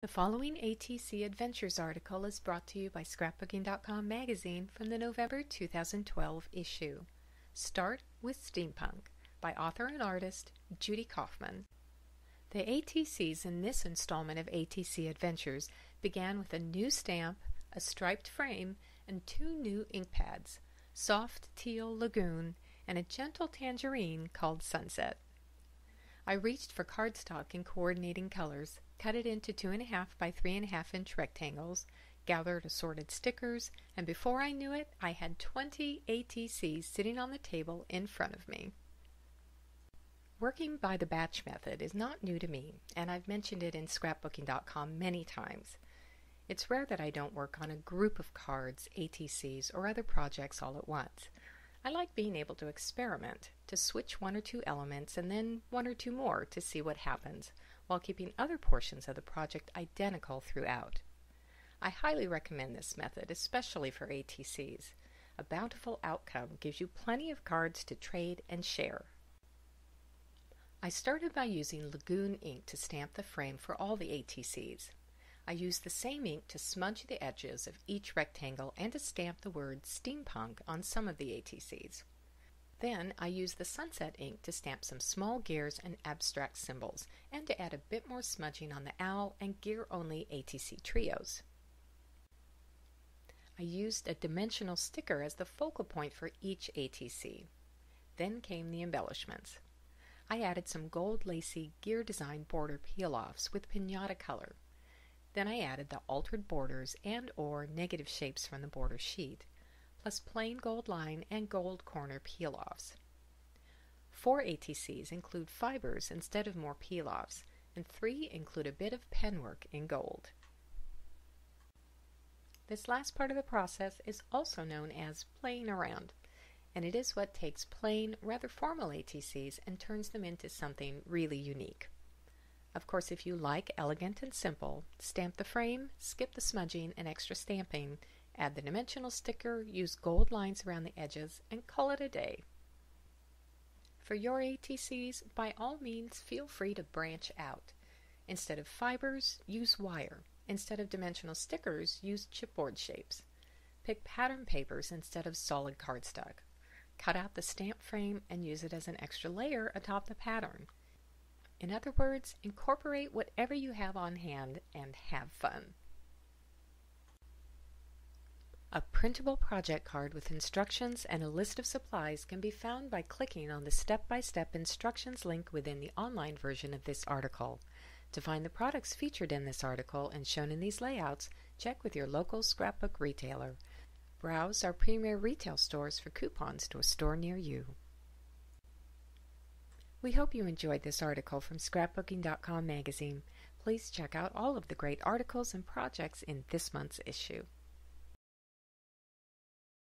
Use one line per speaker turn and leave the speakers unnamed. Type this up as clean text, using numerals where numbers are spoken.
The following ATC Adventures article is brought to you by Scrapbooking.com magazine from the November 2012 issue. Start with Steampunk by author and artist Judy Kaufman. The ATCs in this installment of ATC Adventures began with a new stamp, a striped frame, and 2 new ink pads, Soft Teal Lagoon and a gentle tangerine called Sunset. I reached for cardstock in coordinating colors, cut it into 2.5 by 3.5 inch rectangles, gathered assorted stickers, and before I knew it, I had 20 ATCs sitting on the table in front of me. Working by the batch method is not new to me, and I've mentioned it in Scrapbooking.com many times. It's rare that I don't work on a group of cards, ATCs, or other projects all at once. I like being able to experiment, to switch 1 or 2 elements and then 1 or 2 more to see what happens, while keeping other portions of the project identical throughout. I highly recommend this method, especially for ATCs. A bountiful outcome gives you plenty of cards to trade and share. I started by using Lagoon ink to stamp the frame for all the ATCs. I used the same ink to smudge the edges of each rectangle and to stamp the word steampunk on some of the ATCs. Then I used the Sunset ink to stamp some small gears and abstract symbols, and to add a bit more smudging on the owl and gear-only ATC trios. I used a dimensional sticker as the focal point for each ATC. Then came the embellishments. I added some gold lacy gear design border peel-offs with piñata color. Then I added the altered borders and/or negative shapes from the border sheet, plus plain gold line and gold corner peel-offs. 4 ATCs include fibers instead of more peel-offs, and 3 include a bit of penwork in gold. This last part of the process is also known as playing around, and it is what takes plain, rather formal ATCs and turns them into something really unique. Of course, if you like elegant and simple, stamp the frame, skip the smudging and extra stamping, add the dimensional sticker, use gold lines around the edges, and call it a day. For your ATCs, by all means, feel free to branch out. Instead of fibers, use wire. Instead of dimensional stickers, use chipboard shapes. Pick pattern papers instead of solid cardstock. Cut out the stamp frame and use it as an extra layer atop the pattern. In other words, incorporate whatever you have on hand and have fun. A printable project card with instructions and a list of supplies can be found by clicking on the step-by-step instructions link within the online version of this article. To find the products featured in this article and shown in these layouts, check with your local scrapbook retailer. Browse our premier retail stores for coupons to a store near you. We hope you enjoyed this article from Scrapbooking.com magazine. Please check out all of the great articles and projects in this month's issue.